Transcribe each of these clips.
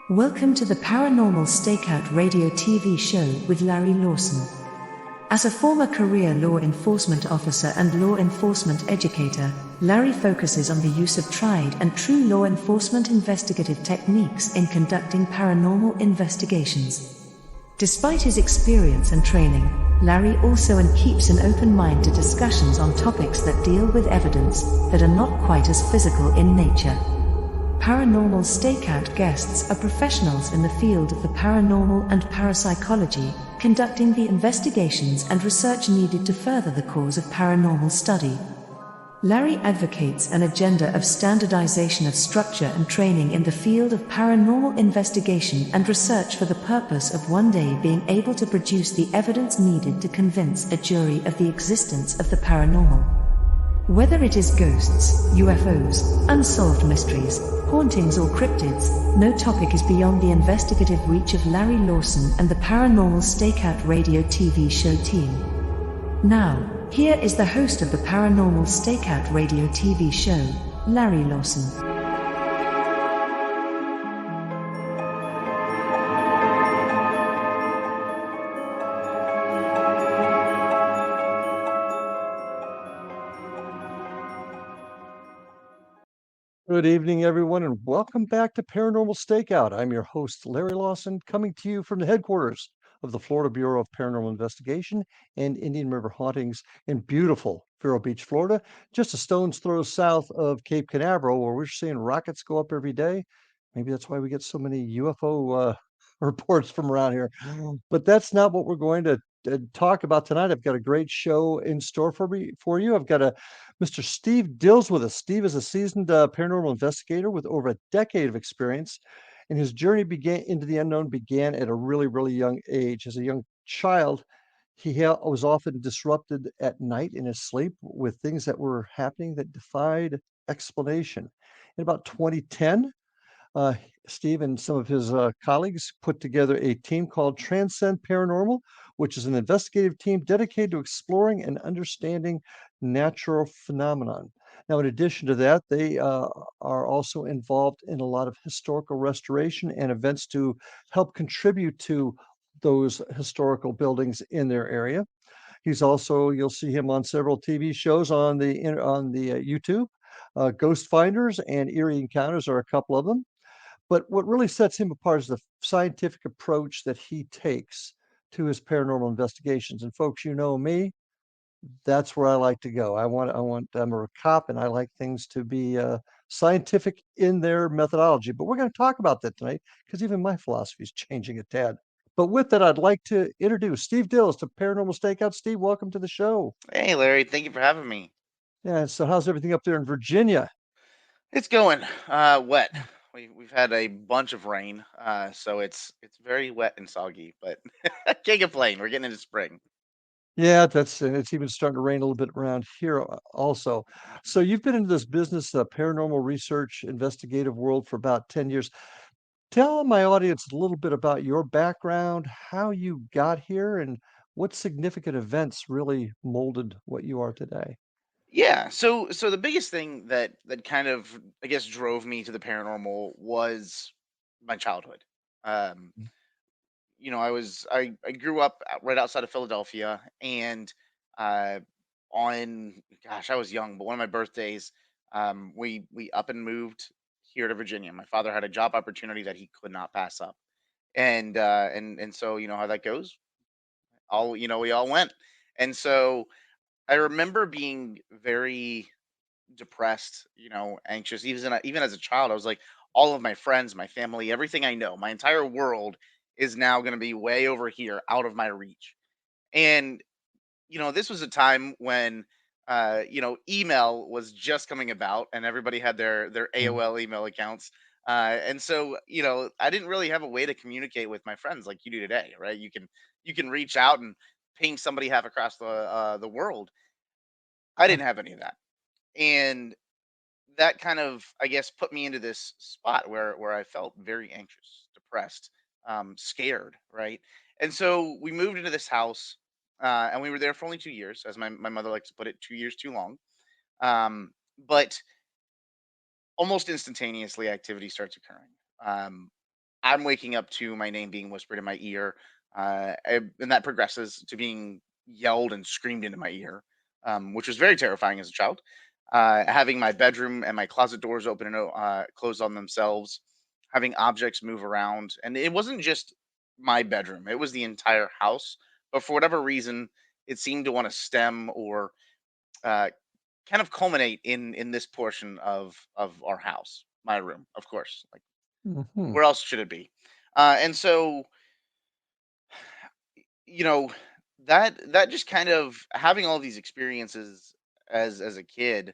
Welcome to the Paranormal Stakeout radio TV show with Larry Lawson. As a former career law enforcement officer and law enforcement educator, Larry focuses on the use of tried and true law enforcement investigative techniques in conducting paranormal investigations. Despite his experience and training, Larry also keeps an open mind to discussions on topics that deal with evidence that are not quite as physical in nature. Paranormal Stakeout guests are professionals in the field of the paranormal and parapsychology, conducting the investigations and research needed to further the cause of paranormal study. Larry advocates an agenda of standardization of structure and training in the field of paranormal investigation and research for the purpose of one day being able to produce the evidence needed to convince a jury of the existence of the paranormal. Whether it is ghosts, UFOs, unsolved mysteries, hauntings or cryptids, no topic is beyond the investigative reach of Larry Lawson and the Paranormal Stakeout radio TV show team. Now, here is the host of the Paranormal Stakeout radio TV show, Larry Lawson. Good evening, everyone, and welcome back to Paranormal Stakeout. I'm your host, Larry Lawson, coming to you from the headquarters of the Florida Bureau of Paranormal Investigation and Indian River Hauntings in beautiful Vero Beach, Florida, just a stone's throw south of Cape Canaveral, where we're seeing rockets go up every day. Maybe that's why we get so many UFO reports from around here. But that's not what we're going to talk about tonight. I've got a great show in store for you. I've got Mr. Steve Dills with us. Steve is a seasoned paranormal investigator with over a decade of experience, and his journey began into the unknown began at a really, really young age. As a young child, he was often disrupted at night in his sleep with things that were happening that defied explanation. In about 2010, uh, Steve and some of his colleagues put together a team called Transcend Paranormal, which is an investigative team dedicated to exploring and understanding natural phenomenon. Now, in addition to that, they are also involved in a lot of historical restoration and events to help contribute to those historical buildings in their area. He's also, you'll see him on several TV shows on the YouTube. Ghost Finders and Eerie Encounters are a couple of them. But what really sets him apart is the scientific approach that he takes to his paranormal investigations. And folks, you know me, that's where I like to go. I'm a cop and I like things to be scientific in their methodology. But we're going to talk about that tonight because even my philosophy is changing a tad. But with that, I'd like to introduce Steve Dills to Paranormal Stakeout. Steve, welcome to the show. Hey, Larry, thank you for having me. Yeah, so how's everything up there in Virginia? It's going wet. We've had a bunch of rain, so it's very wet and soggy, but can't complain. We're getting into spring. Yeah, that's it's even starting to rain a little bit around here also. So you've been into this business, paranormal research, investigative world for about 10 years. Tell my audience a little bit about your background, how you got here, and what significant events really molded what you are today. Yeah. So the biggest thing that kind of I guess drove me to the paranormal was my childhood. Um, I grew up right outside of Philadelphia, and uh, on gosh, I was young, but one of my birthdays, we up and moved here to Virginia. My father had a job opportunity that he could not pass up, and so you know how that goes. We all went, and so I remember being very depressed, anxious. Even as a child, I was like, all of my friends, my family, everything I know, my entire world is now going to be way over here, out of my reach. And this was a time when email was just coming about and everybody had their Mm. AOL email accounts. And so, I didn't really have a way to communicate with my friends like you do today, right? You can reach out and ping somebody half across the world. I Yeah. didn't have any of that. And that kind of, I guess, put me into this spot where I felt very anxious, depressed, scared, right? And so we moved into this house, and we were there for only 2 years, as my mother likes to put it, 2 years too long. But almost instantaneously, activity starts occurring. Um, I'm waking up to my name being whispered in my ear, and that progresses to being yelled and screamed into my ear, which was very terrifying as a child. Having my bedroom and my closet doors open and closed on themselves, having objects move around, and it wasn't just my bedroom; it was the entire house. But for whatever reason, it seemed to want to stem or uh, kind of culminate in this portion of our house, my room, of course. Like, Mhm. where else should it be? And so, you know, that just kind of having all these experiences as a kid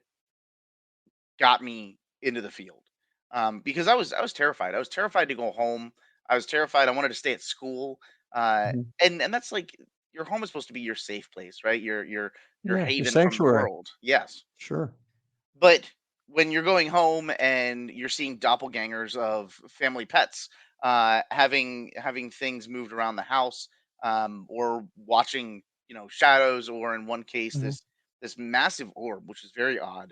got me into the field. Because I was terrified. I was terrified to go home. I was terrified. I wanted to stay at school. Mhm. And that's like, your home is supposed to be your safe place, right? Your Yeah, your haven from the sanctuary. world. Yes. Sure. But when you're going home and you're seeing doppelgangers of family pets, having things moved around the house, or watching, shadows, or in one case, Mhm. this massive orb, which is very odd.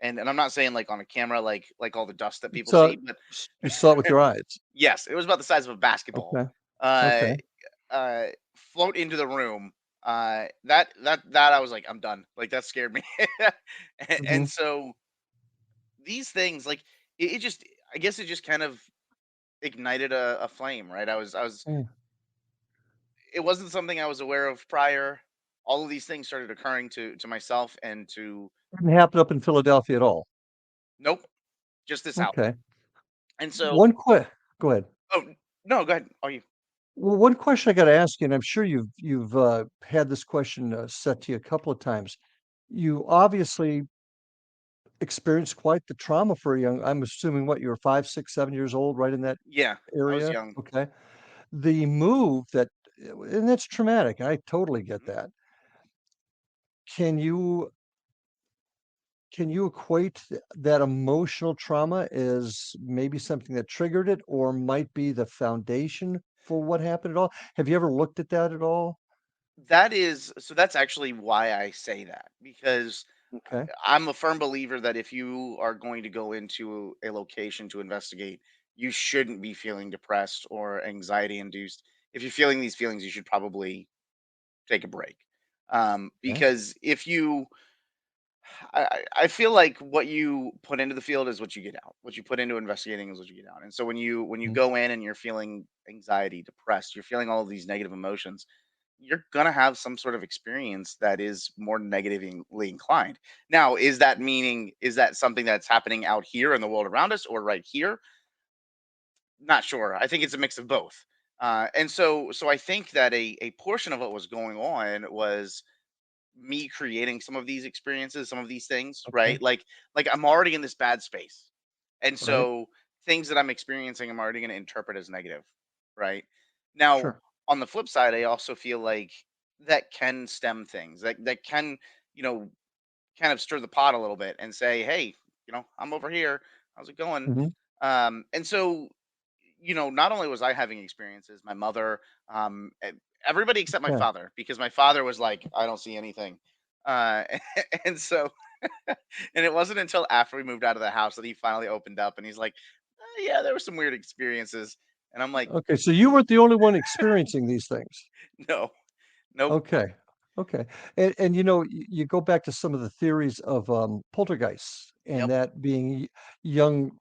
And I'm not saying like on a camera, like all the dust that people So see, but you saw it with your eyes. yes, it was about the size of a basketball. Okay. Uh, Okay. uh, Float into the room. That I was like, I'm done. Like, that scared me. And Mhm. so these things, like, it just, I guess it just kind of ignited a flame, right? I was Yeah. It wasn't something I was aware of prior. All of these things started occurring to myself and to Didn't happen up in Philadelphia at all. nope, just this house. Okay. And so, One que Go ahead. oh, no, go ahead. Are you? Well, one question I gotta ask you, and I'm sure you've had this question, set to you a couple of times. You obviously experienced quite the trauma for a young I'm assuming what, you were 5, 6, 7 years old, right in that Yeah, I was area? young. Okay. The move that and that's traumatic, I totally get Mhm. that. Can you can you equate that emotional trauma as maybe something that triggered it or might be the foundation for what happened at all? Have you ever looked at that at all? That's actually why I say that, because Okay. I'm a firm believer that if you are going to go into a location to investigate, you shouldn't be feeling depressed or anxiety induced. If you're feeling these feelings, you should probably take a break. Okay. Because if you I feel like what you put into the field is what you get out. What you put into investigating is what you get out. And so when you Mhm. go in and you're feeling anxiety, depressed, you're feeling all of these negative emotions, you're gonna have some sort of experience that is more negatively inclined. Now, is that something that's happening out here in the world around us or right here? Not sure. I think it's a mix of both. And so I think that a portion of what was going on was me creating some of these experiences, some of these things, Okay. right? Like I'm already in this bad space. And Right. so things that I'm experiencing, I'm already going to interpret as negative, right? Now, Sure. on the flip side, I also feel like that can stem things. That can, you know, kind of stir the pot a little bit and say, "Hey, I'm over here. How's it going?" Mhm. And so, not only was I having experiences, my mother, everybody except my Yeah. father, because my father was like, "I don't see anything," uh, and so, and it wasn't until after we moved out of the house that he finally opened up, and he's like, "Yeah, there were some weird experiences," and I'm like, Okay, so you weren't the only one experiencing these things. "No, nope, Okay. Okay. And you go back to some of the theories of poltergeists and yep." that being young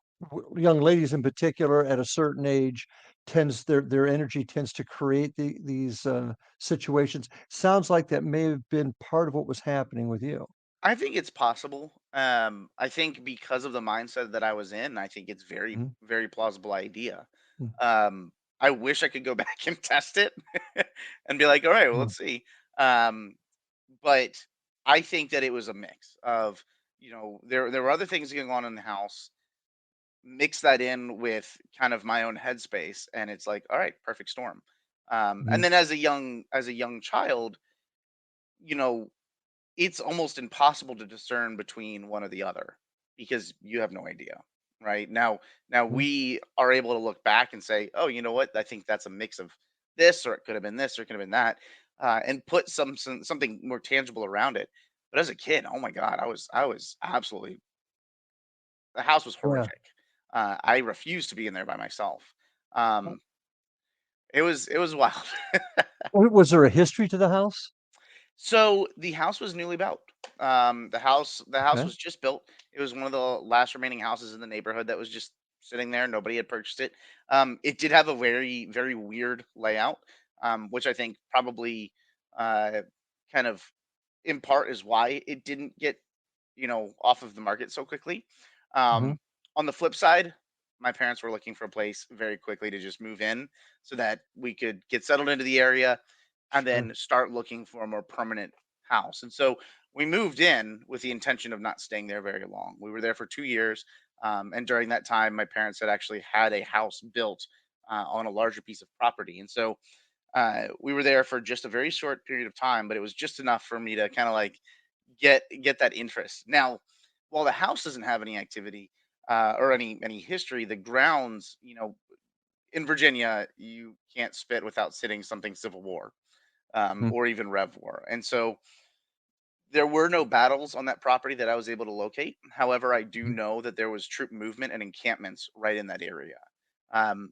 young ladies in particular at a certain age tends their energy tends to create these situations. Sounds like that may have been part of what was happening with you. I think it's possible. I think because of the mindset that I was in, I think it's very, Mhm. very plausible idea. Mm, I wish I could go back and test it and be like, all right, well, mm, let's see. Um, but I think that it was a mix of, there were other things going on in the house. Mix that in with kind of my own headspace, and it's like, all right, perfect storm. And mhm. then as a young child, you know, it's almost impossible to discern between one or the other because you have no idea, right? Now Mhm. we are able to look back and say, oh, you know what, I think that's a mix of this, or it could have been this, or it could have been that, and put something more tangible around it. But as a kid, oh my god, I was absolutely, the house was Yeah. horrific. I refused to be in there by myself. Uh, Um, it was wild. was there a history to the house? So the house was newly built. The house Okay. was just built. It was one of the last remaining houses in the neighborhood that was just sitting there. Nobody had purchased it. It did have a very very weird layout, which I think probably uh, kind of in part is why it didn't get off of the market so quickly. Mhm, Um, on the flip side, my parents were looking for a place very quickly to just move in so that we could get settled into the area and sure. then start looking for a more permanent house. And so we moved in with the intention of not staying there very long. We were there for 2 years. And during that time, my parents had actually had a house built on a larger piece of property. And so we were there for just a very short period of time, but it was just enough for me to kind of like get that interest. Now, while the house doesn't have any activity or any history, the grounds, in Virginia, you can't spit without sitting something Civil War Mm, or even Rev War, and so there were no battles on that property that I was able to locate. However, I do mhm, know that there was troop movement and encampments right in that area.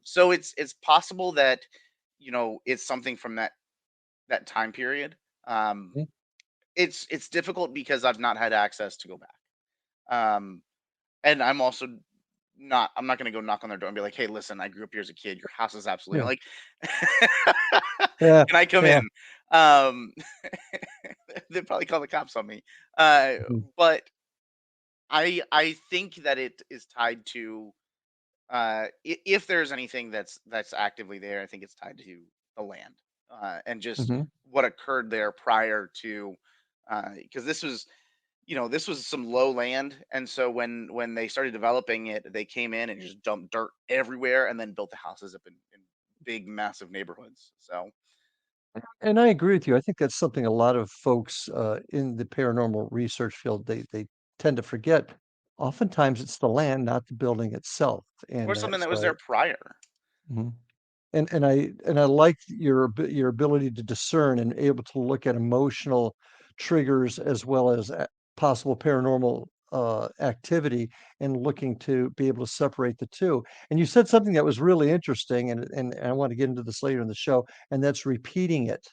So it's possible that it's something from that time period. Um, mhm. it's difficult because I've not had access to go back. Um, and I'm not gonna go knock on their door and be like, "Hey, listen, I grew up here as a kid. Your house is absolutely Yeah. like, Yeah. can I come Yeah. in?" Um, they'd probably call the cops on me. Uh, Mhm, but I think that it is tied to if there's anything that's actively there, I think it's tied to the land and just mhm. what occurred there prior to because this was some low land, and so when they started developing it, they came in and just dumped dirt everywhere, and then built the houses up in big, massive neighborhoods. So And I agree with you. I think that's something a lot of folks in the paranormal research field they tend to forget. Oftentimes, it's the land, not the building itself. or And something that was so there prior. mhm. And I like your ability to discern and able to look at emotional triggers as well as possible paranormal activity and looking to be able to separate the two. And you said something that was really interesting, and I want to get into this later in the show, and that's repeating it.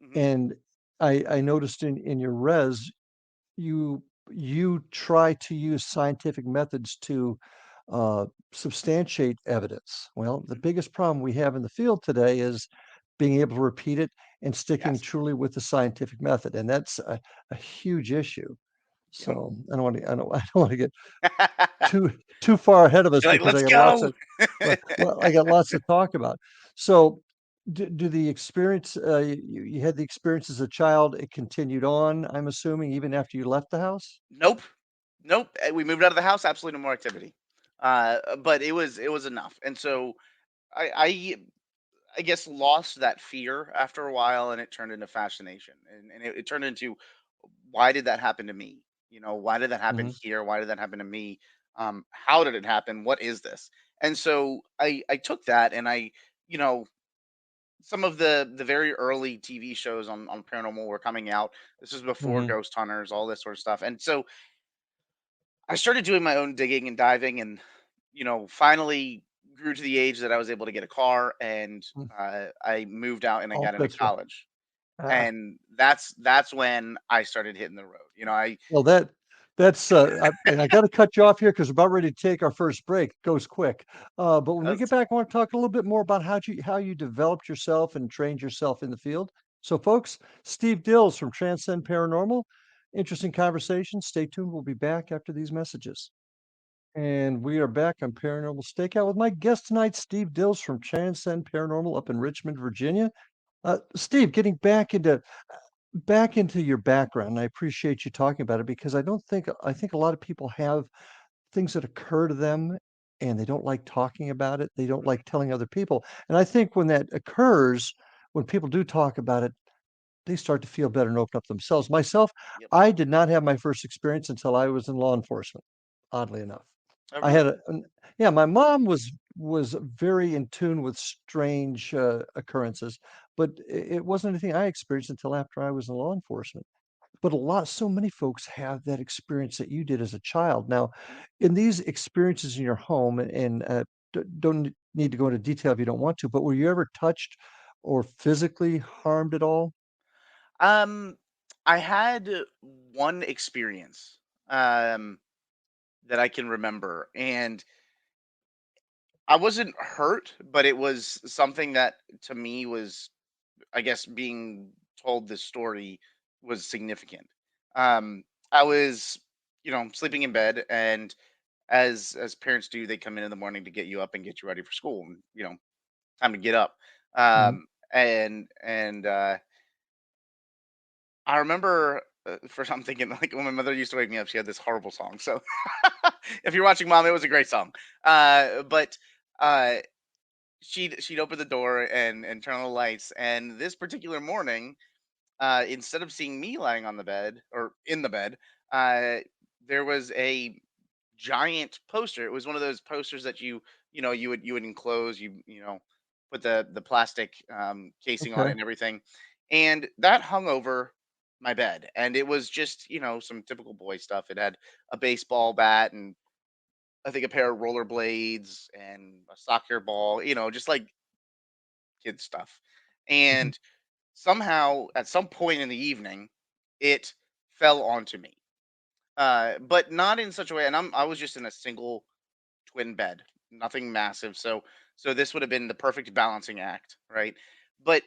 Hmm. And I noticed in your res you you try to use scientific methods to substantiate evidence. Well, the Hmm. biggest problem we have in the field today is being able to repeat it and sticking Yes. truly with the scientific method, and that's a huge issue. Yep. So I don't want to get too too far ahead of us You're like, because I let's got lots go. of well, I got lots to talk about. So, do the experience you had the experience as a child, it continued on, I'm assuming, even after you left the house? Nope. Nope. We moved out of the house. Absolutely no more activity. But it was enough, and so I guess lost that fear after a while, and it turned into fascination, and it turned into why did that happen to me? Why did that happen Mhm, here? Why did that happen to me? How did it happen? What is this? And so I took that, and you know some of the very early TV shows on paranormal were coming out. This was before mhm. Ghost Hunters, all this sort of stuff, and so I started doing my own digging and diving, and finally grew to the age that I was able to get a car, and Mm. I moved out and I Oh, got into that's right. college, Ah, and that's when I started hitting the road. I well, that's, and I gotta cut you off here because 'cause we're about ready to take our first break. It goes quick. But when we get that's back, I wanna talk a little bit more about how you developed yourself and trained yourself in the field. So, folks, Steve Dills from Transcend Paranormal. Interesting conversation. Stay tuned. We'll be back after these messages. And we are back on Paranormal Stakeout with my guest tonight, Steve Dills from Transcend Paranormal up in Richmond, Virginia. Steve, getting back into your background, and I appreciate you talking about it because I think a lot of people have things that occur to them and they don't like talking about it. They don't like telling other people. And I think when that occurs, when people do talk about it, they start to feel better and open up themselves. Myself, yep. I did not have my first experience until I was in law enforcement, oddly enough. Oh, I had really? yeah, my mom was very in tune with strange occurrences, but it wasn't anything I experienced until after I was in law enforcement. But so many folks have that experience that you did as a child. Now, Mhm. in these experiences in your home, and don't need to go into detail if you don't want to, but were you ever touched or physically harmed at all? Um, I had one experience um, that I can remember, and I wasn't hurt, but it was something that to me was, I guess, being told this story was significant. I was, sleeping in bed, and as parents do, they come in the morning to get you up and get you ready for school, and time to get up. Mhm. And I remember for I'm thinking like when my mother used to wake me up, she had this horrible song. So if you're watching, Mom, it was a great song. But uh, she'd open the door and turn on the lights. And this particular morning, instead of seeing me lying on the bed or in the bed, uh, there was a giant poster. It was one of those posters that you would enclose, put the plastic casing on it Okay. and everything, and that hung over my bed. And it was just some typical boy stuff. It had a baseball bat and I think a pair of rollerblades and a soccer ball, just like kid stuff. Mhm. And somehow at some point in the evening, it fell onto me, but not in such a way. And I was just in a single twin bed, nothing massive. So this would have been the perfect balancing act, right? But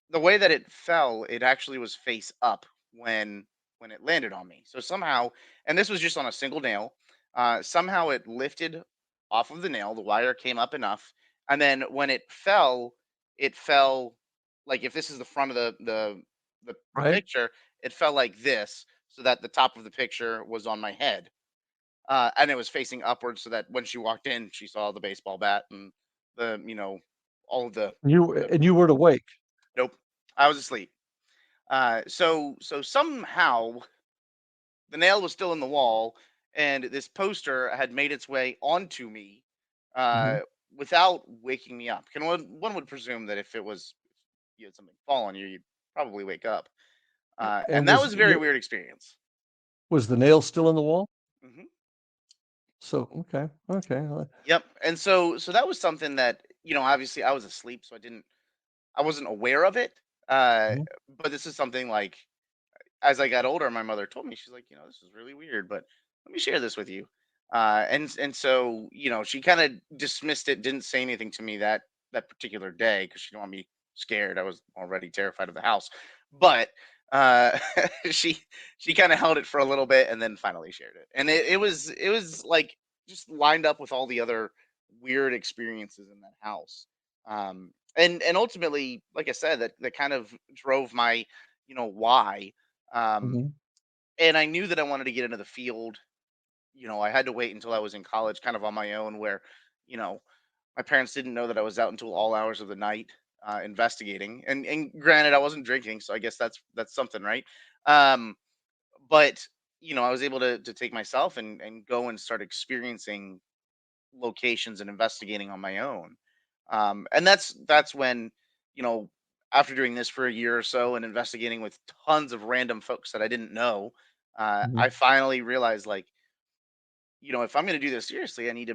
the way that it fell, it actually was face up when it landed on me. So somehow, and this was just on a single nail, somehow it lifted off of the nail. The wire came up enough, and then when it fell like if this is the front of the Right? picture, it fell like this, so that the top of the picture was on my head, and it was facing upwards, so that when she walked in, she saw the baseball bat and the all of the You weren't awake. nope, I was asleep. So somehow the nail was still in the wall, and this poster had made its way onto me Mhm. uh, without waking me up. Can one would presume that if it was you had something fall on you, you'd probably wake up. And And that was a very weird experience. was the nail still in the wall? Hmm. So, okay, okay. Yep. And so that was something that obviously I was asleep, so I wasn't aware of it. Uh, Mhm. but this is something like as I got older, my mother told me, she's like, this is really weird, but let me share this with you. And so she kind of dismissed it, didn't say anything to me that particular day because she didn't want me scared. I was already terrified of the house, but uh, she she kind of held it for a little bit and then finally shared it. And it was like just lined up with all the other weird experiences in that house. And ultimately, like I said, that kind of drove my why. um, Mhm. and I knew that I wanted to get into the field. I had to wait until I was in college, kind of on my own, where you know my parents didn't know that I was out until all hours of the night investigating. And granted, I wasn't drinking, so I guess that's something, right? Um, but I was able to take myself and go and start experiencing locations and investigating on my own. And that's when, you know, after doing this for a year or so and investigating with tons of random folks that I didn't know, Mhm. I finally realized like, if I'm going to do this seriously, I need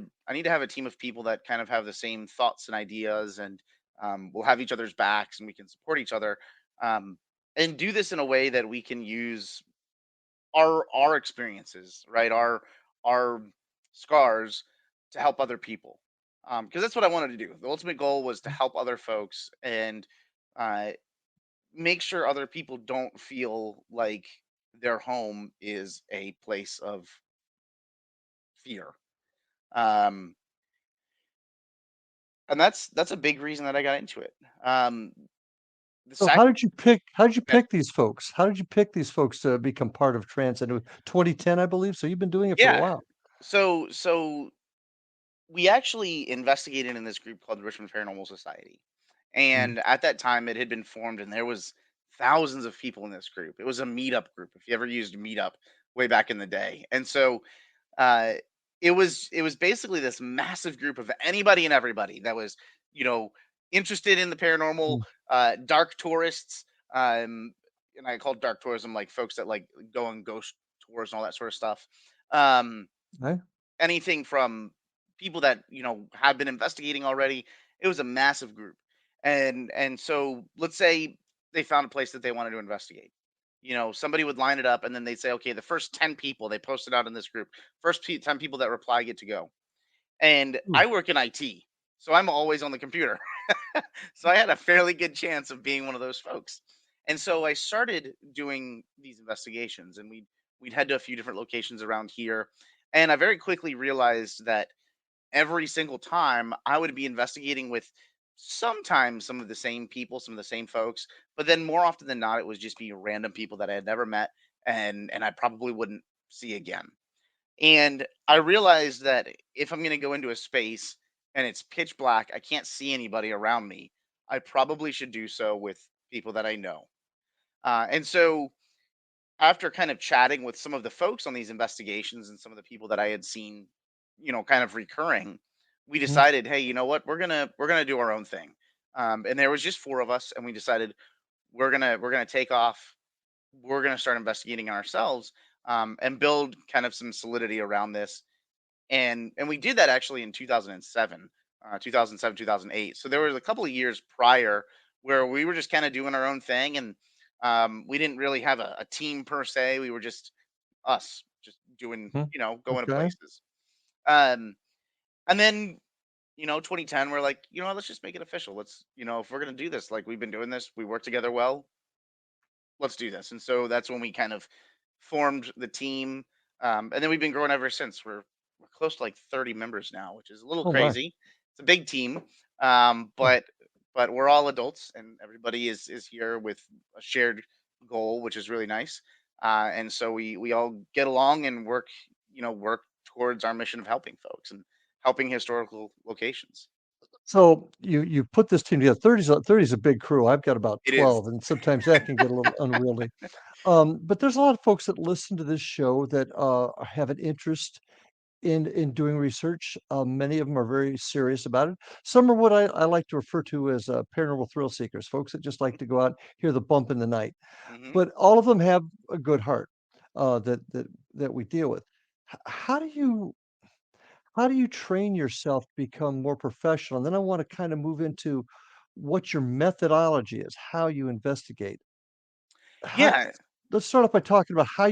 to have a team of people that kind of have the same thoughts and ideas, and we'll have each other's backs and we can support each other, um, and do this in a way that we can use our experiences, right? Our scars to help other people. Because that's what I wanted to do. The ultimate goal was to help other folks and uh, make sure other people don't feel like their home is a place of fear. Um, and that's a big reason that I got into it. The So sac- how did you yeah, pick these folks? How did you pick these folks to become part of Transcend? It was 2010, I believe, so you've been doing it for a yeah. while. So we actually investigated in this group called the Richmond Paranormal Society. Mhm. And at that time, it had been formed, and there was thousands of people in this group. It was a meetup group. If you ever used Meetup way back in the day, and so uh, it was basically this massive group of anybody and everybody that was you know interested in the paranormal, Mm. dark tourists, um, and I call dark tourism like folks that like go on ghost tours and all that sort of stuff. Um, Okay. Anything from people that had been investigating already. It was a massive group, and so let's say they found a place that they wanted to investigate. Somebody would line it up, and then they'd say, okay, the first 10 people they posted out in this group, 10 people that reply get to go. And Mm, I work in IT, so I'm always on the computer. So I had a fairly good chance of being one of those folks. And so I started doing these investigations, and we'd head to a few different locations around here. And I very quickly realized that every single time I would be investigating with sometimes some of the same people, some of the same folks, but then more often than not, it was just be random people that I had never met and I probably wouldn't see again. And I realized that if I'm going to go into a space and it's pitch black, I can't see anybody around me, I probably should do so with people that I know. And so, after kind of chatting with some of the folks on these investigations and some of the people that I had seen, kind of recurring, we mhm. decided, hey, you know what, we're gonna do our own thing. And there was just four of us, and we decided we're gonna take off. We're gonna start investigating ourselves, and build kind of some solidity around this, and we did that actually in 2007, 2007, 2008. So there was a couple of years prior where we were just kind of doing our own thing, and we didn't really have a team per se. We were just us, just doing, Mhm. going to Okay. places. Um, and then 2010, we're like, let's just make it official. Let's, if we're gonna do this, like we've been doing this, we work together well, let's do this. And so that's when we kind of formed the team. And then we've been growing ever since. We're close to like 30 members now, which is a little Oh my. crazy. It's a big team. Yeah. But we're all adults, and everybody is here with a shared goal, which is really nice. And so we all get along and work towards our mission of helping folks and helping historical locations. So you put this team together. 30's a big crew. I've got about It is. 12, and sometimes that can get a little unwieldy. But there's a lot of folks that listen to this show that have an interest in doing research. Many of them are very serious about it. Some are what I like to refer to as paranormal thrill seekers, folks that just like to go out, hear the bump in the night. Hmm. But all of them have a good heart that we deal with. How do you train yourself to become more professional? And then I want to kind of move into what your methodology is, how you investigate. How, Yeah. let's start off by talking about how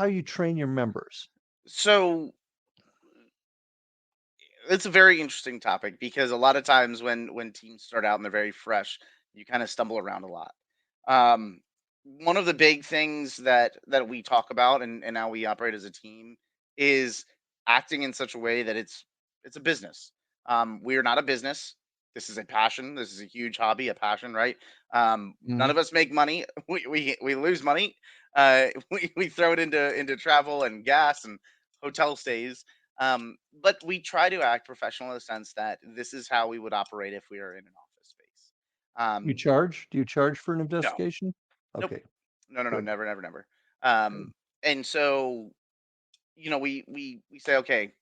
you train your members. So it's a very interesting topic because a lot of times when teams start out and they're very fresh, you kind of stumble around a lot. One of the big things that we talk about, and how we operate as a team, is acting in such a way that it's a business. We are not a business. This is a passion. This is a huge hobby, a passion, right? None Mhm. of us make money. We lose money. We throw it into travel and gas and hotel stays, but we try to act professional in the sense that this is how we would operate if we were in an office space. You Um, charge? Do you charge for an no, investigation? nope, Okay, no, no, no, good, never, never, never. good. And so we say, okay,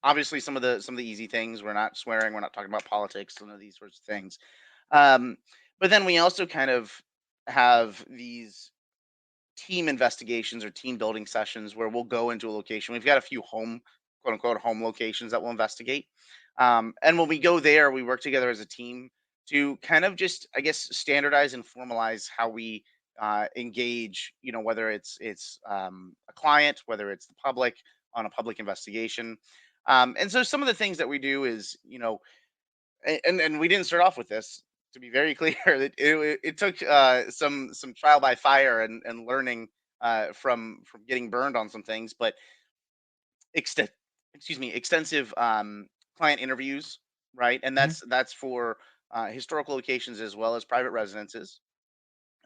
obviously some of the easy things. We're not swearing. We're not talking about politics. Some of these sorts of things. Um, but then we also kind of have these team investigations or team building sessions where we'll go into a location. We've got a few home, quote unquote, home locations that we'll investigate. And when we go there, we work together as a team to kind of just, I guess, standardize and formalize how we engage. Whether it's a client, whether it's the public on a public investigation. And so some of the things that we do is, and we didn't start off with this, to be very clear. It took some trial by fire and learning from getting burned on some things, but extent excuse me, extensive client interviews, right? And Mhm. that's for historical locations as well as private residences.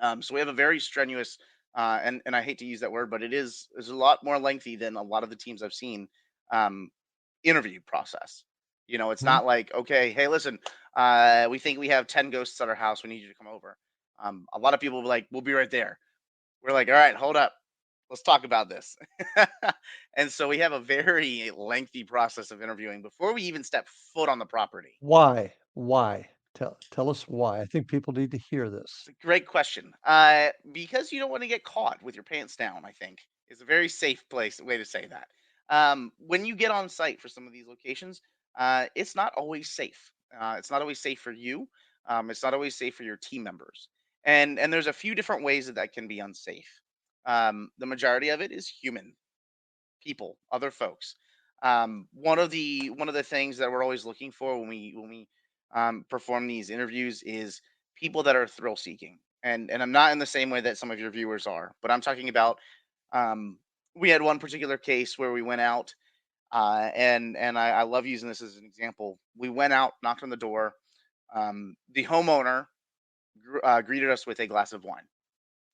So we have a very strenuous, and I hate to use that word, but is a lot more lengthy than a lot of the teams I've seen, um, interview process. It's Mhm. not like, okay, hey, listen, we think we have 10 ghosts at our house. We need you to come over. A lot of people will be like, we'll be right there. We're like, all right, hold up. Let's talk about this. And so we have a very lengthy process of interviewing before we even step foot on the property. Why? Why? Tell us why. I think people need to hear this. It's a great question. Because you don't want to get caught with your pants down, I think is a very safe way to say that. When you get on site for some of these locations, it's not always safe. It's not always safe for you. It's not always safe for your team members. And there's a few different ways that that can be unsafe. The majority of it is human people, other folks. One of the things that we're always looking for when we perform these interviews is people that are thrill seeking. And I'm not in the same way that some of your viewers are, but I'm talking about um, we had one particular case where we went out, and I love using this as an example. We went out, knocked on the door. The homeowner greeted us with a glass of wine.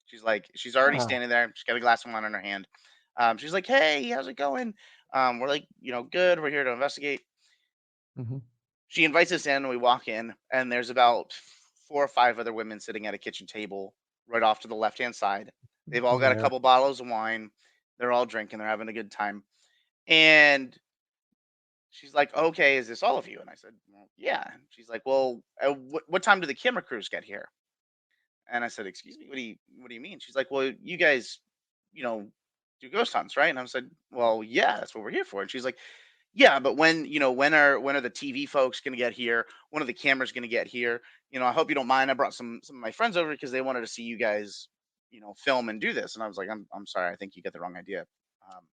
She's already Wow. standing there. She's got a glass of wine in her hand. She's like, "Hey, how's it going?" We're like, "Good. We're here to investigate." Mhm. She invites us in, and we walk in, and there's about 4 or 5 other women sitting at a kitchen table right off to the left hand side. They've all got a Yeah. couple bottles of wine. They're all drinking. They're having a good time. And she's like, "Okay, is this all of you?" And I said, "Well, yeah." And she's like, "Well, what time do the camera crews get here?" And I said, "Excuse me, what do you mean?" She's like, "Well, you guys, you know, do ghost hunts, right?" And I said, "Well, yeah, that's what we're here for." And she's like, "Yeah, but when are the TV folks going to get here? When are the cameras going to get here? I hope you don't mind. I brought some of my friends over because they wanted to see you guys, film and do this." And I was like, "I'm sorry. I think you get the wrong idea." Um,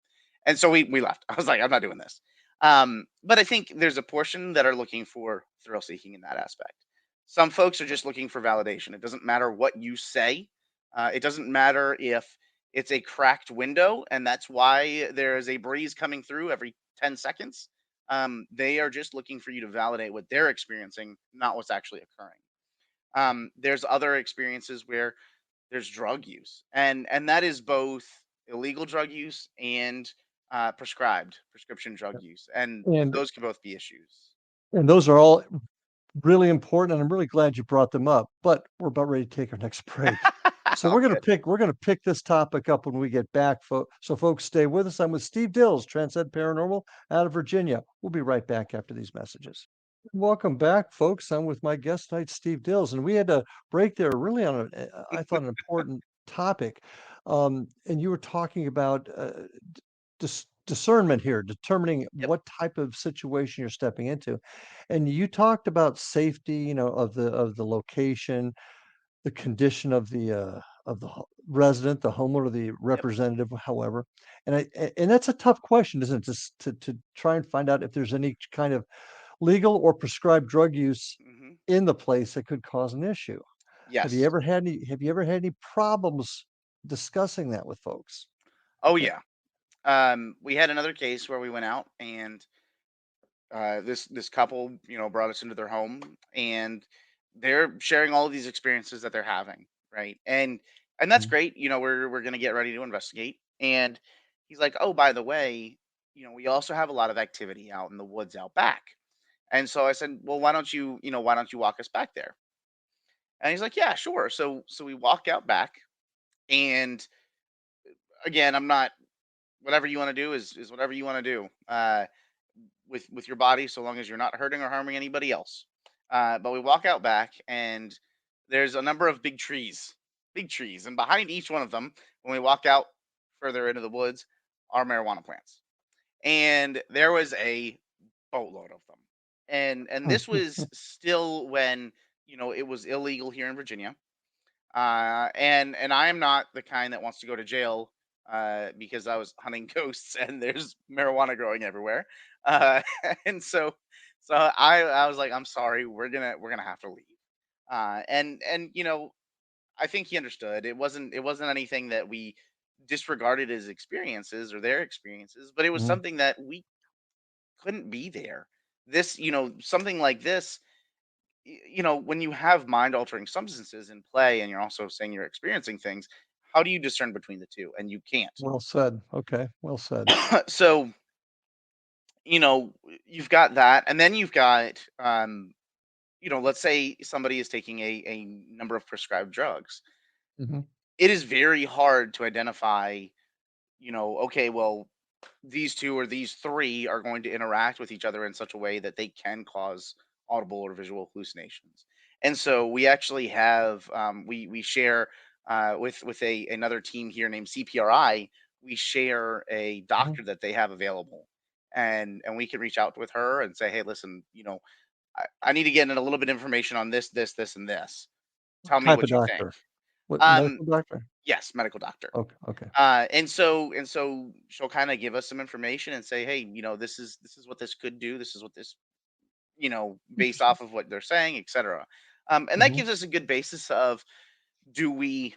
and so we left. I was like, "I'm not doing this." But I think there's a portion that are looking for thrill seeking in that aspect. Some folks are just looking for validation. It doesn't matter what you say. It doesn't matter if it's a cracked window and that's why there is a breeze coming through every 10 seconds. They are just looking for you to validate what they're experiencing, not what's actually occurring. There's other experiences where there's drug use, and that is both illegal drug use and prescribed prescription drug use, and And those can both be issues. and those are all really important, and I'm really glad you brought them up, but we're about ready to take our next break. So All we're gonna good. pick we're gonna pick this topic up when we get back, so folks stay with us. I'm with Steve Dills, Transcend Paranormal out of Virginia. We'll be right back after these messages. Welcome back, folks. I'm with my guest tonight, Steve Dills, and we had to break there really on I thought an important topic. And you were talking about discernment here, determining Yep. what type of situation you're stepping into. And you talked about safety, of the location, the condition of the resident, the homeowner, the Yep. representative, however. And that's a tough question, isn't it? Just to try and find out if there's any kind of legal or prescribed drug use Hmm. in the place that could cause an issue. Yes. Have you ever had any problems discussing that with folks? Oh Yeah. yeah. We had another case where we went out, and this couple, brought us into their home, and they're sharing all of these experiences that they're having, right? And that's Mhm. great. We're gonna get ready to investigate, and he's like, "Oh, by the way, we also have a lot of activity out in the woods out back." And so I said, "Well, why don't you walk us back there?" And he's like, "Yeah, sure." So we walk out back, and again, I'm not. Whatever you want to do is whatever you want to do. With your body, so long as you're not hurting or harming anybody else. But we walk out back, and there's a number of big trees, and behind each one of them, when we walk out further into the woods, are marijuana plants, and there was a boatload of them. And this was still when it was illegal here in Virginia, and I am not the kind that wants to go to jail because I was hunting ghosts and there's marijuana growing everywhere. Uh, and so I was like, "I'm sorry, we're gonna have to leave." And I think he understood. It wasn't anything that we disregarded his experiences or their experiences, but it was Mhm. something that we couldn't be there. Something like this, when you have mind altering substances in play and you're also saying you're experiencing things, how do you discern between the two? And you can't. Well said. Okay, well said. So, you've got that. And then you've got, let's say somebody is taking a number of prescribed drugs. Mhm. It is very hard to identify, okay, well, these two or these three are going to interact with each other in such a way that they can cause audible or visual hallucinations. And so we actually have we share with a another team here named CPRI. we share a Mhm. doctor that they have available, and we can reach out with her and say, hey, listen, I need to get in a little bit of information on this, and this. What Tell me type of what you think. doctor? What Um, medical doctor? yes, medical doctor. Okay, okay. And so she'll kind of give us some information and say, hey, this is what this could do. This is what this, based Interesting. off of what they're saying, etc. And that Mhm. gives us a good basis of, do we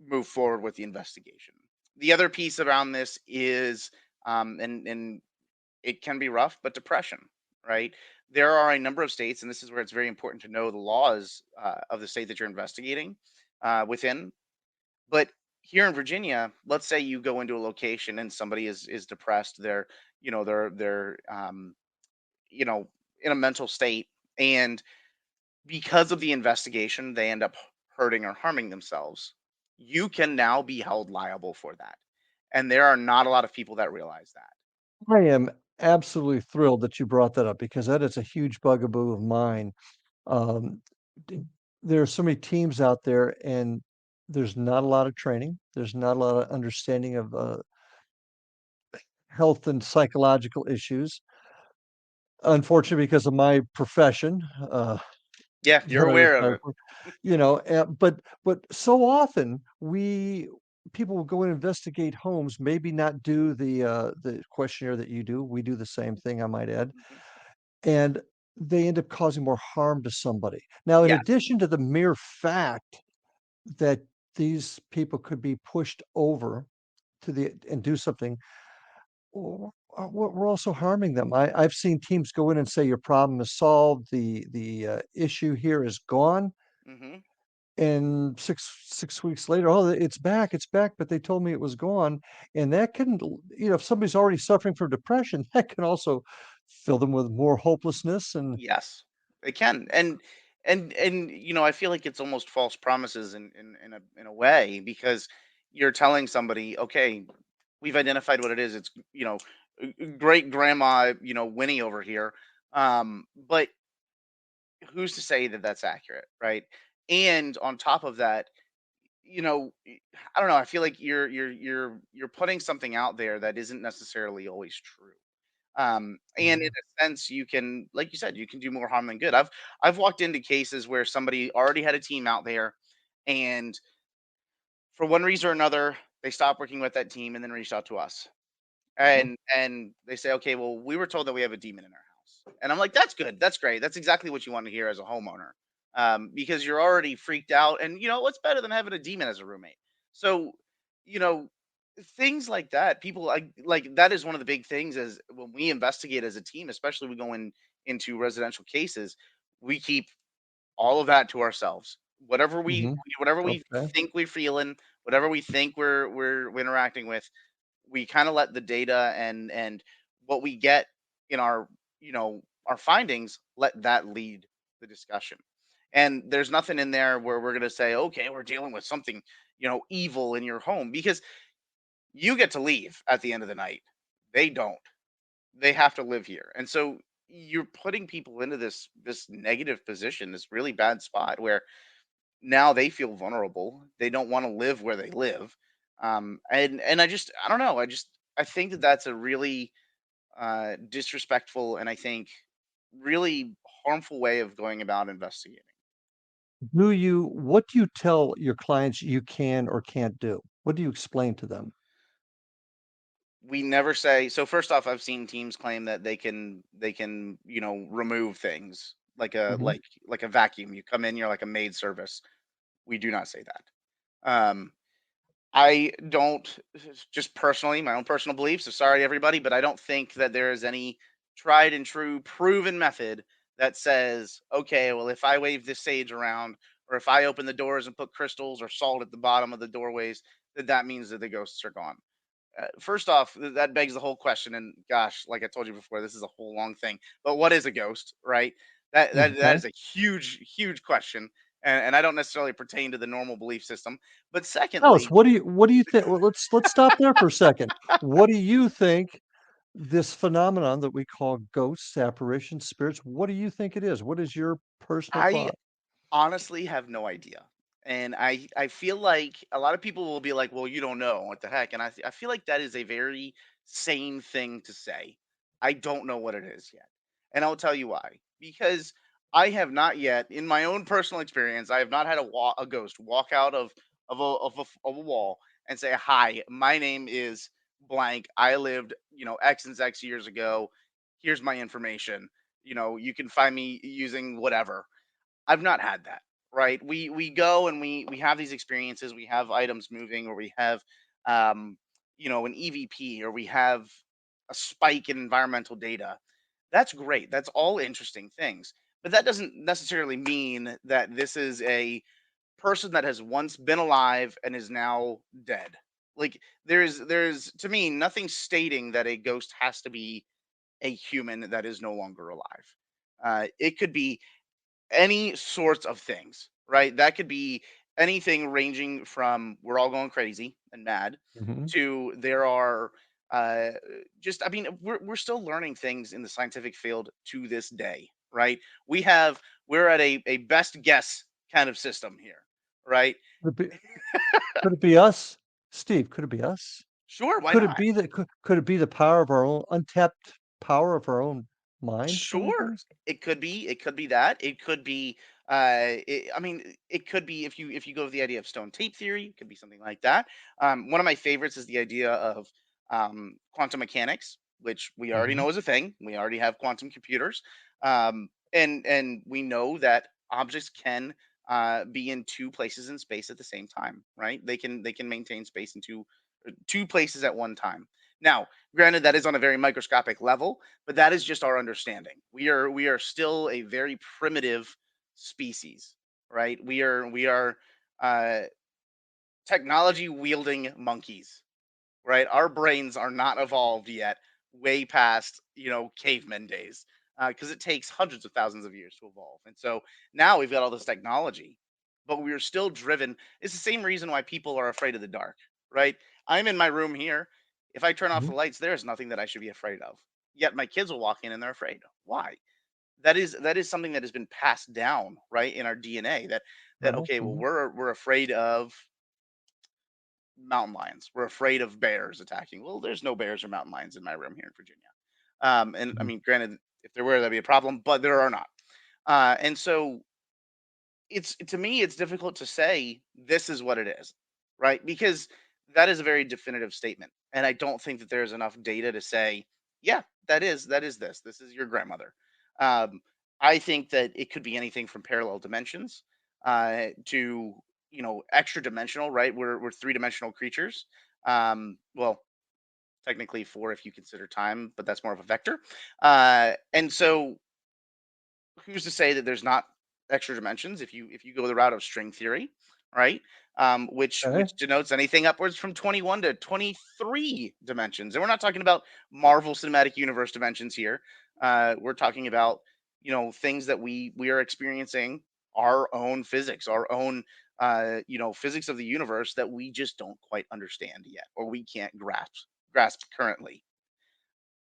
move forward with the investigation? The other piece around this is, and it can be rough, but depression, right? There are a number of states, and this is where it's very important to know the laws of the state that you're investigating within. But here in Virginia, let's say you go into a location and somebody is depressed. They're you know in a mental state, and because of the investigation, they end up hurting or harming themselves. You can now be held liable for that, and there are not a lot of people that realize that. I am absolutely thrilled that you brought that up because that is a huge bugaboo of mine. Um, d there are so many teams out there, and there's not a lot of training. There's not a lot of understanding of, health and psychological issues. Unfortunately, because of my profession, Yeah, you're that I aware of retired it. from, but so often people will go and investigate homes, maybe not do the questionnaire that you do. We do the same thing, I might add, Mhm. and they end up causing more harm to somebody. Now, in Yes. addition to the mere fact that these people could be pushed over to the and do something, we're also harming them. I've seen teams go in and say, "Your problem is solved. The issue here is gone." Hmm. And 6 weeks later, "Oh, it's back, but they told me it was gone." And that can if somebody's already suffering from depression, that can also fill them with more hopelessness and Yes, they can. And I feel like it's almost false promises in a way, because you're telling somebody, okay, we've identified what it is. It's, great grandma, Winnie over here. But who's to say that that's accurate, right? And on top of that, I don't know. I feel like you're putting something out there that isn't necessarily always true. And in Mhm, a sense, you can, like you said, you can do more harm than good. I've walked into cases where somebody already had a team out there, and for one reason or another, they stopped working with that team and then reached out to us. mhm, And they say, okay, well, we were told that we have a demon in our house. And I'm like, that's good, that's great, that's exactly what you want to hear as a homeowner, because you're already freaked out. And what's better than having a demon as a roommate? So, you know things like that, people like that is one of the big things, is when we investigate as a team, especially we go into residential cases, we keep all of that to ourselves. Whatever we mhm. whatever we Okay. think we're feeling, whatever we think we're interacting with, we kind of let the data and what we get in our findings, let that lead the discussion. And there's nothing in there where we're going to say, okay, we're dealing with something evil in your home, because you get to leave at the end of the night. They don't. They have to live here. And so you're putting people into this negative position, this really bad spot where now they feel vulnerable. They don't want to live where they live. And I don't know. I think that that's a really disrespectful, and I think really harmful way of going about investigating. What do you tell your clients you can or can't do? What do you explain to them? We never say, so first off, I've seen teams claim that they can remove things like a Mhm, like a vacuum. You come in, you're like a maid service. We do not say that. Um, I don't, just personally, my own personal beliefs. So sorry, everybody, but I don't think that there is any tried and true proven method that says, okay, well, if I wave this sage around, or if I open the doors and put crystals or salt at the bottom of the doorways, that means that the ghosts are gone. First off, that begs the whole question. And gosh, like I told you before, this is a whole long thing. But what is a ghost, right? That okay. is a huge question, and I don't necessarily pertain to the normal belief system. But Alice, secondly, what do you think? Well, let's stop there for a second. What do you think this phenomenon that we call ghosts, apparitions, spirits, what do you think it is? What is your personal I thought? honestly have no idea. And I feel like a lot of people will be like, "Well, you don't know what the heck," and I feel like that is a very sane thing to say. I don't know what it is yet, and I'll tell you why. Because I have not yet, in my own personal experience, I have not had a ghost walk out of a wall and say, "Hi, my name is blank. I lived, X and X years ago. Here's my information. You can find me using whatever." I've not had that, right? We go and we have these experiences. We have items moving, or we have, um, an EVP, or we have a spike in environmental data. That's great. That's all interesting things. But that doesn't necessarily mean that this is a person that has once been alive and is now dead. Like, there's to me nothing stating that a ghost has to be a human that is no longer alive. It could be any sorts of things, right? That could be anything ranging from we're all going crazy and mad Mhm. to there are uh just I mean we're still learning things in the scientific field to this day, right? We're at a best guess kind of system here, right? Could it be could it be us? Steve, could it be us? Sure, why Could it not? be that could it be the power of our own untapped power of our own mind doing Sure. things? It could be that. It could be I mean, it could be if you go with the idea of stone tape theory, it could be something like that. One of my favorites is the idea of quantum mechanics, which we already Mhm. know is a thing. We already have quantum computers. And we know that objects can be in two places in space at the same time, right? They can maintain space in two places at one time. Now, granted, that is on a very microscopic level, but that is just our understanding. We are still a very primitive species, right? We are uh, technology wielding monkeys, right? Our brains are not evolved yet, way past caveman days, because it takes hundreds of thousands of years to evolve. And so now we've got all this technology, but we are still driven. It's the same reason why people are afraid of the dark, right? I'm in my room here. If I turn off Mhm. the lights, there is nothing that I should be afraid of. Yet my kids will walk in and they're afraid. Why? That is something that has been passed down, right, in our DNA. That Right. okay, well, Mhm. we're afraid of mountain lions. We're afraid of bears attacking. Well, there's no bears or mountain lions in my room here in Virginia. And I Mhm. mean, granted, if there were, that'd be a problem, but there are not. And so it's to me, it's difficult to say this is what it is, right? Because that is a very definitive statement, and I don't think that there's enough data to say, yeah, that is this. This is your grandmother. Um, I think that it could be anything from parallel dimensions to extra dimensional, right? We're three-dimensional creatures. Well, technically four if you consider time, but that's more of a vector. And so who's to say that there's not extra dimensions if you go the route of string theory, right? Which Okay. which denotes anything upwards from 21 to 23 dimensions, and we're not talking about Marvel Cinematic Universe dimensions here. We're talking about things that we are experiencing our own physics, our own physics of the universe that we just don't quite understand yet, or we can't grasp currently.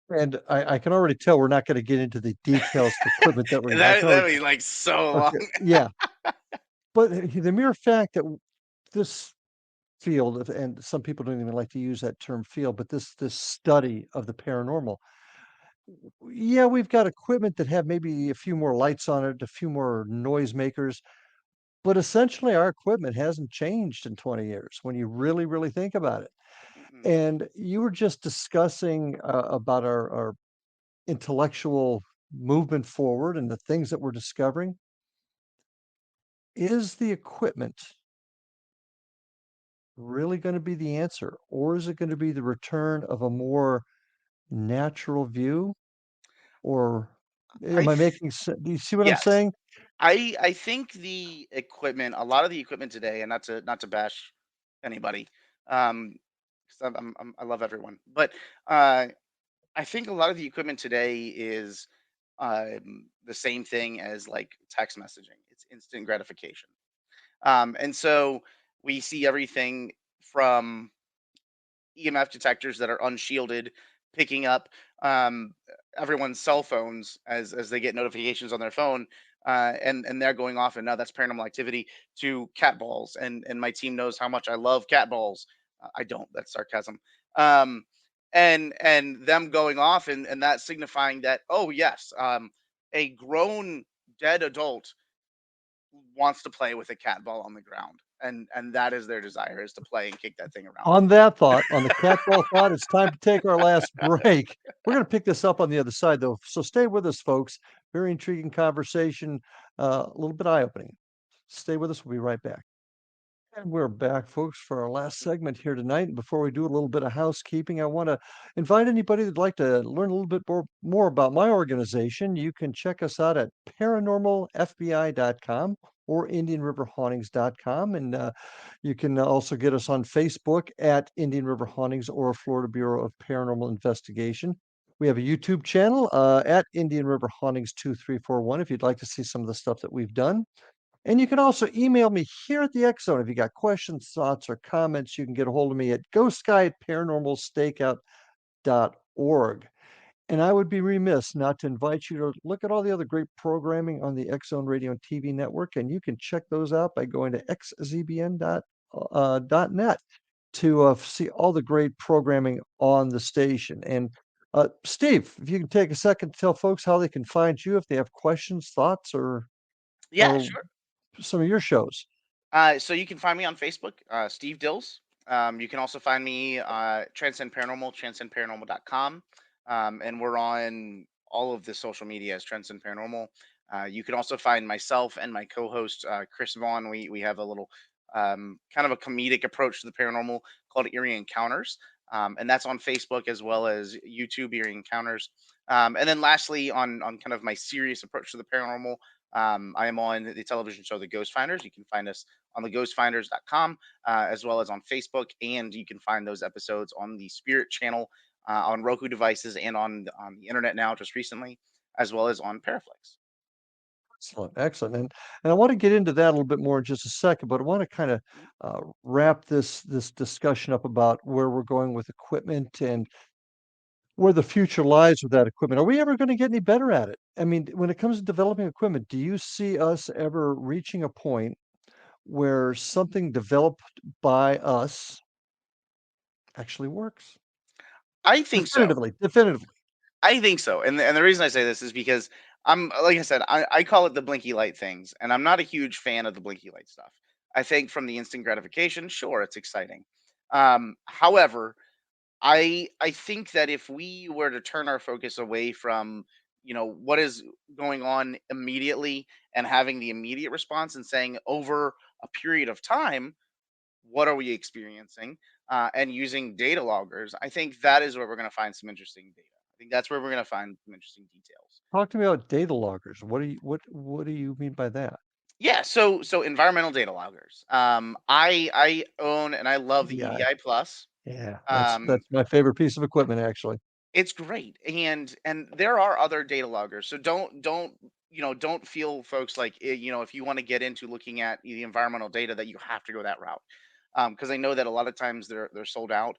And I can already tell we're not gonna get into the details of equipment that we And use. I that can already that be like so long. okay, yeah. But the mere fact that this field of and some people don't even like to use that term field, but this study of the paranormal, yeah, we've got equipment that have maybe a few more lights on it, a few more noisemakers, but essentially our equipment hasn't changed in 20 years when you really, really think about it. Mm-mm. And you were just discussing about our intellectual movement forward and the things that we're discovering. Is the equipment really going to be the answer, or is it going to be the return of a more natural view? Or I am I making sense? Do you see what I'm Yes. saying? I think the equipment, a lot of the equipment today, and not to bash anybody, um, 'cause I love everyone, but uh, I think a lot of the equipment today is the same thing as like text messaging. It's instant gratification, and so we see everything from EMF detectors that are unshielded, picking up everyone's cell phones as they get notifications on their phone. and they're going off, and now that's paranormal activity, to cat balls, and my team knows how much I love cat balls. I don't. That's sarcasm. Um, and them going off, and that signifying that, oh yes, a grown dead adult wants to play with a cat ball on the ground, and that is their desire, is to play and kick that thing around. On that thought, on the cat ball thought, it's time to take our last break. We're going to pick this up on the other side, though. So stay with us, folks. Very intriguing conversation, a little bit eye opening. Stay with us. We'll be right back. And we're back, folks, for our last segment here tonight. And before we do a little bit of housekeeping, I want to invite anybody that'd like to learn a little bit more about my organization. You can check us out at paranormalfbi.com or indianriverhauntings.com. And you can also get us on Facebook at Indian River Hauntings or Florida Bureau of Paranormal Investigation. We have a YouTube channel at Indian River Hauntings 2341 if you'd like to see some of the stuff that we've done. And you can also email me here at the X Zone. If you got questions, thoughts, or comments, you can get a hold of me at ghostguy@paranormalstakeout.org. And I would be remiss not to invite you to look at all the other great programming on the X Zone Radio and TV network. And you can check those out by going to xzbn.net to see all the great programming on the station. And Steve, if you can take a second to tell folks how they can find you if they have questions, thoughts, Yeah, or sure. some of your shows. So you can find me on Facebook, Steve Dills. You can also find me Transcend Paranormal, transcendparanormal.com. And we're on all of the social media as Transcend Paranormal. You can also find myself and my co-host Chris Vaughn. We have a little kind of a comedic approach to the paranormal called Eerie Encounters, and that's on Facebook as well as YouTube, Eerie Encounters. And then lastly, on kind of my serious approach to the paranormal, I am on the television show The Ghost Finders. You can find us on theghostfinders.com, as well as on Facebook, and you can find those episodes on the Spirit channel, on Roku devices, and on the internet now just recently, as well as on Paraflix. Excellent, excellent. And I want to get into that a little bit more in just a second, but I want to kind of wrap this discussion up about where we're going with equipment and where the future lies with that equipment. Are we ever going to get any better at it? I mean, when it comes to developing equipment, do you see us ever reaching a point where something developed by us actually works? I think so. Definitively. I think so. And the reason I say this is because I'm, like I said, I call it the blinky light things, and I'm not a huge fan of the blinky light stuff. I think from the instant gratification, sure, it's exciting. However, I think that if we were to turn our focus away from, what is going on immediately, and having the immediate response, and saying over a period of time, what are we experiencing, and using data loggers, I think that is where we're going to find some interesting data. I think that's where we're going to find some interesting details. Talk to me about data loggers. What do you mean by that? Yeah, so environmental data loggers. I own and I love the EDI. EDI Plus. Yeah, Um, that's my favorite piece of equipment, actually. it's great, and there are other data loggers. So don't feel, folks, like, if you want to get into looking at the environmental data, that you have to go that route, because I know that a lot of times they're sold out.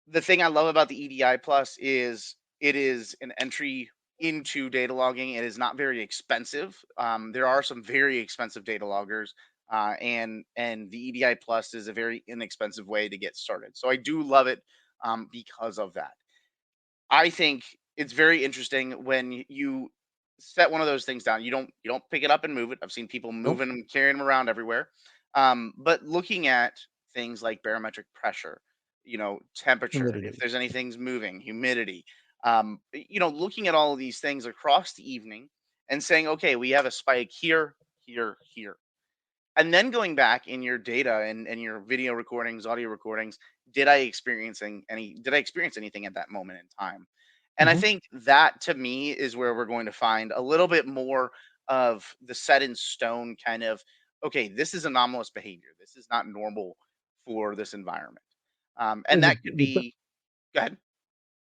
The thing I love about the EDI Plus is it is an entry into data logging. It is not very expensive. There are some very expensive data loggers, and the EDI Plus is a very inexpensive way to get started. So I do love it, because of that. I think it's very interesting when you set one of those things down. You don't pick it up and move it. I've seen people Nope. moving them, carrying them around everywhere. But looking at things like barometric pressure, temperature, if Humidity. there's anything's moving, humidity, looking at all of these things across the evening, and saying, okay, we have a spike here, here, here, and then going back in your data, and your video recordings, audio recordings, did I experience anything at that moment in time? And I Mhm. think that, to me, is where we're going to find a little bit more of the set in stone kind of, okay, this is anomalous behavior, this is not normal for this environment. And And that could be, go ahead.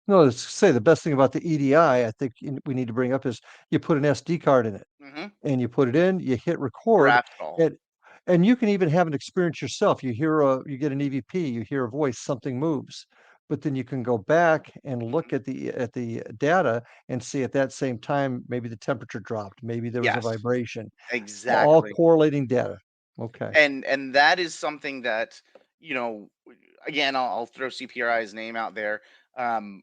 no, let's say the best thing about the EDI, I think we need to bring up is you put an SD card in it Hmm. and you put it in, you hit record, Graph it all. and you can even have an experience yourself. You get an EVP, you hear a voice, something moves. but then you can go back and Mhm. look at the data and see at that same time, maybe the temperature dropped, maybe there was a Yes, vibration, all exactly. correlating data. Okay. And that is something that, again, I'll throw CPRI's name out there. Um,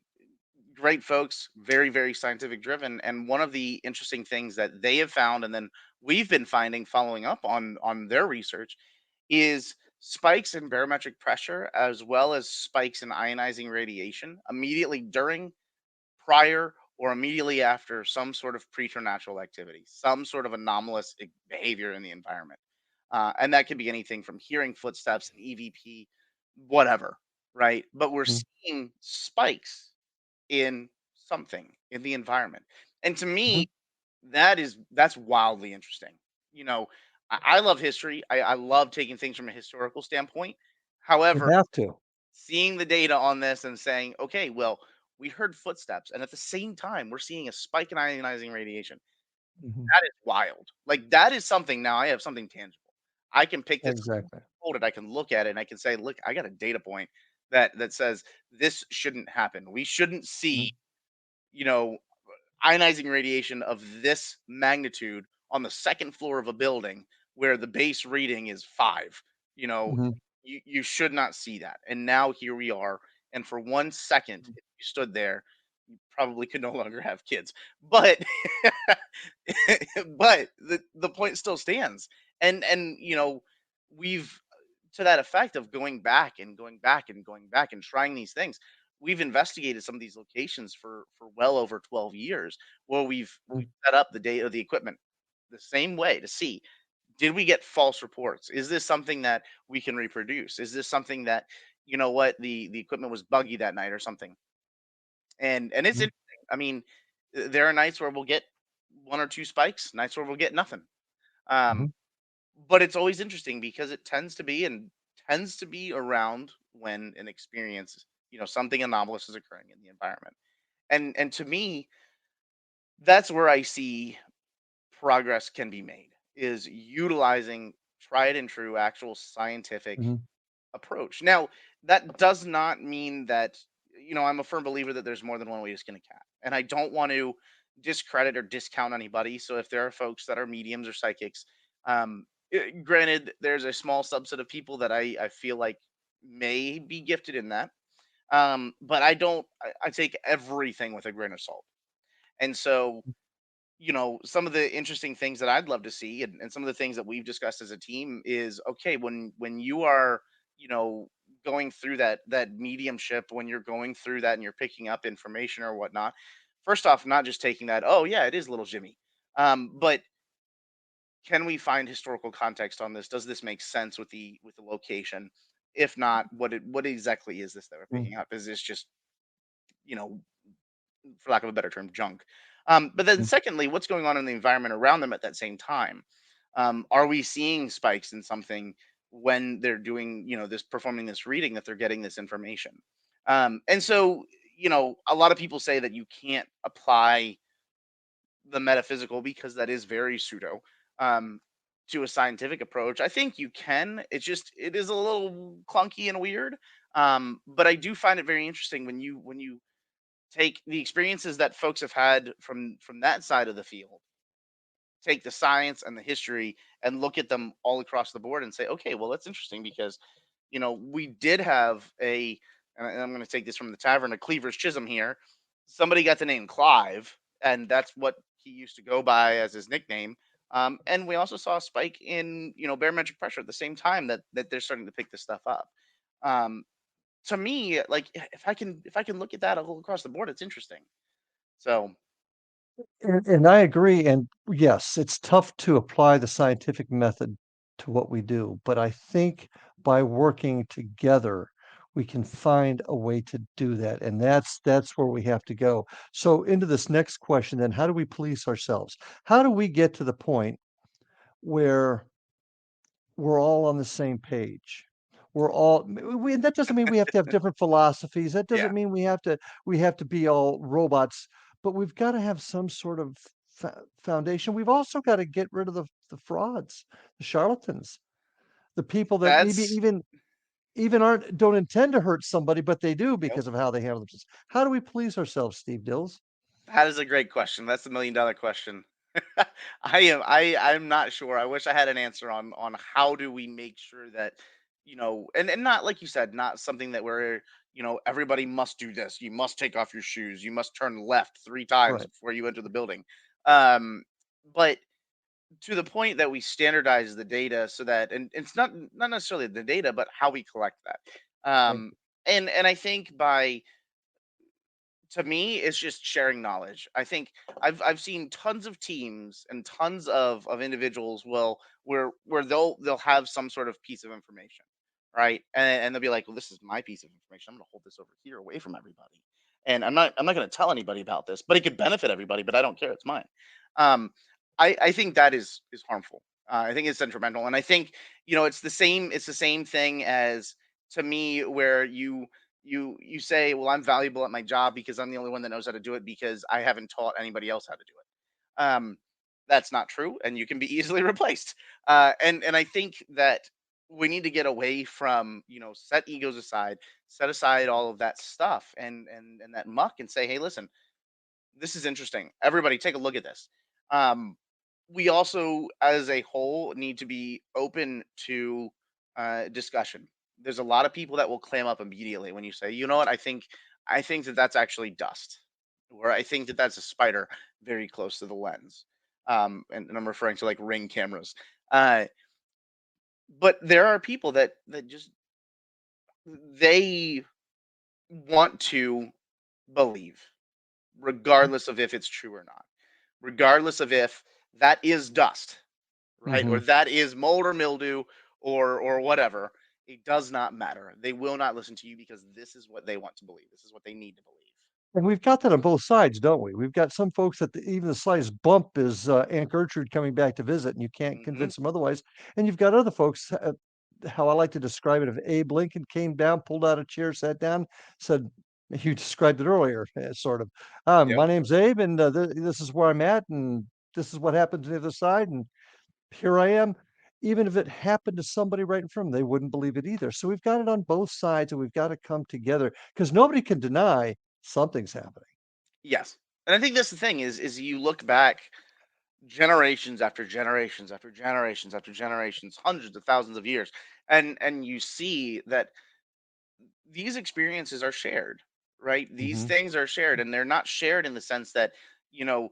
Great folks, very, very scientific driven. And one of the interesting things that they have found, and then we've been finding following up on their research, is spikes in barometric pressure as well as spikes in ionizing radiation immediately during, prior, or immediately after some sort of preternatural activity, some sort of anomalous behavior in the environment. And that could be anything from hearing footsteps, an EVP, whatever, right? But we're Mhm, seeing spikes in something in the environment. And to mhm. me, that's wildly interesting. You know, I love history. I love taking things from a historical standpoint. You However, have to. seeing the data on this and saying, okay, well, we heard footsteps, and at the same time, we're seeing a spike in ionizing radiation. Mhm. That is wild. Like that is something. Now I have something tangible. I can pick this up, Exactly. hold it. I can look at it, and I can say, look, I got a data point that says this shouldn't happen. We shouldn't see, Mhm, you know, ionizing radiation of this magnitude on the second floor of a building where the base reading is 5. You know, mhm, you should not see that. And now here we are. And for 1 second, mhm, if you stood there, you probably could no longer have kids. But but the point still stands. And we've, to that effect of going back and going back and going back and trying these things, we've investigated some of these locations for well over 12 years, where we've mhm, set up the data, the equipment the same way to see, did we get false reports? Is this something that we can reproduce? Is this something that, what, the equipment was buggy that night or something? And it's mhm, interesting. I mean, there are nights where we'll get one or two spikes, nights where we'll get nothing. Um, mhm, but it's always interesting because it tends to be around when an experience, something anomalous is occurring in the environment. And to me, that's where I see progress can be made, is utilizing tried and true actual scientific mhm, approach. Now, that does not mean that, I'm a firm believer that there's more than one way to skin a cat. And I don't want to discredit or discount anybody. So if there are folks that are mediums or psychics, granted, there's a small subset of people that I feel like may be gifted in that. But I don't, I take everything with a grain of salt. And so, some of the interesting things that I'd love to see, and some of the things that we've discussed as a team is, okay, when you are, you know, going through that mediumship, when you're going through that and you're picking up information or whatnot, first off, not just taking that, oh yeah, it is little Jimmy. But can we find historical context on this? Does this make sense with the location? If not, what exactly is this that we're mhm, picking up? Is this just, you know, for lack of a better term, junk? But then, mhm, secondly, what's going on in the environment around them at that same time? Are we seeing spikes in something when they're doing, this, performing this reading, that they're getting this information? And so, a lot of people say that you can't apply the metaphysical because that is very pseudo, um, to a scientific approach. I think you can. It is a little clunky and weird. But I do find it very interesting when you take the experiences that folks have had from that side of the field, take the science and the history, and look at them all across the board and say, okay, well, that's interesting because, we did have and I'm going to take this from the tavern, a Cleaver's Chisholm here. Somebody got the name Clive, and that's what he used to go by as his nickname. And we also saw a spike in, barometric pressure at the same time that they're starting to pick this stuff up. Um, to me, like, if I can look at that all across the board, it's interesting. So and I agree, and yes, it's tough to apply the scientific method to what we do, but I think by working together, we can find a way to do that, and that's where we have to go. So into this next question then, how do we police ourselves? How do we get to the point where we're all on the same page? We're all we that doesn't mean we have to have different philosophies, that yeah, doesn't mean we have to be all robots, but we've gotta have some sort of foundation. We've also gotta get rid of the frauds, the charlatans, the people that maybe that's even even aren't don't intend to hurt somebody, but they do Nope. because of how they handle themselves. How do we police ourselves, Steve Dills? That is a great question. That's the $1,000,000 question. I'm not sure. I wish I had an answer on how do we make sure that, and not like you said, not something that we're, everybody must do this. You must take off your shoes. You must turn left 3 times Right. before you enter the building. Um, but to the point that we standardize the data so that, and it's not necessarily the data, but how we collect that. Thank Um, you. and I think by to me, it's just sharing knowledge. I think I've seen tons of teams and tons of individuals where they'll have some sort of piece of information, right? And they'll be like, well, this is my piece of information. I'm gonna hold this over here away from everybody. And I'm not gonna tell anybody about this, but it could benefit everybody, but I don't care, it's mine. Um I think that is harmful. I think it's detrimental. And I think, it's the same thing as to me where you say, well, I'm valuable at my job because I'm the only one that knows how to do it because I haven't taught anybody else how to do it. That's not true, and you can be easily replaced. And I think that we need to get away from, set egos aside, set aside all of that stuff and that muck, and say, hey, listen, this is interesting. Everybody, take a look at this. Um, we also, as a whole, need to be open to discussion. There's a lot of people that will clam up immediately when you say, you know what, I think that that's actually dust, or I think that that's a spider very close to the lens. And I'm referring to like ring cameras. Uh, but there are people that just they want to believe, regardless of if it's true or not, regardless of if that is dust, right? Or Mm-hmm. that is mold or mildew or whatever. It does not matter. They will not listen to you because this is what they want to believe. This is what they need to believe. And we've got that on both sides, don't we? We've got some folks that even the slightest bump is Aunt Gertrude coming back to visit, and you can't Hmm. convince them otherwise. And you've got other folks, how I like to describe it, if Abe Lincoln came down, pulled out a chair, sat down, said, you described it earlier, sort of, Yep. my name's Abe, and this is where I'm at, and this is what happened to the other side, and here I am. Even if it happened to somebody right in front of them, they wouldn't believe it either. So we've got it on both sides, and we've got to come together because nobody can deny something's happening. Yes. And I think that's the thing is you look back generations after generations after generations after generations, hundreds of thousands of years, and you see that these experiences are shared, right? These Mhm. things are shared, and they're not shared in the sense that, you know,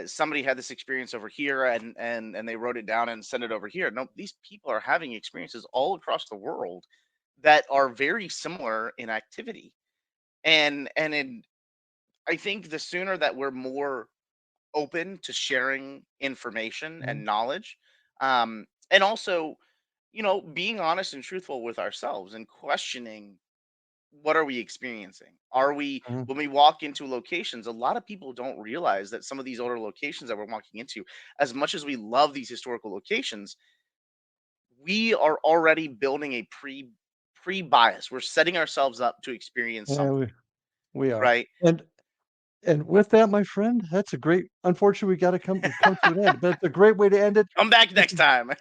somebody had this experience over here and they wrote it down and sent it over here. No, these people are having experiences all across the world that are very similar in activity. And I think the sooner that we're more open to sharing information Mhm. and knowledge, and also, being honest and truthful with ourselves and questioning what are we experiencing? Are we Mhm. when we walk into locations, a lot of people don't realize that some of these older locations that we're walking into, as much as we love these historical locations, we are already building a pre bias. We're setting ourselves up to experience Yeah, something, we are. right? And and with that, my friend, that's a great unfortunately, we gotta come to an end, but it's a great way to end it. Come back This next is time.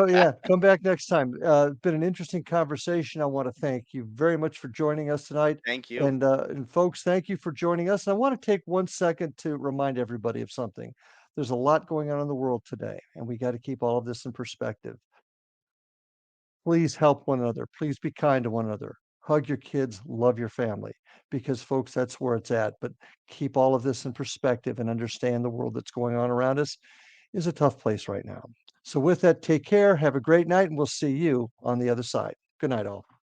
yeah, come back next time. It's been an interesting conversation. I wanna thank you very much for joining us tonight. Thank you. And folks, thank you for joining us. I wanna take 1 second to remind everybody of something. There's a lot going on in the world today, and we gotta keep all of this in perspective. Please help one another. Please be kind to one another. Hug your kids, love your family, because folks, that's where it's at. But keep all of this in perspective and understand the world that's going on around us is a tough place right now. So with that, take care, have a great night, and we'll see you on the other side. Good night, all.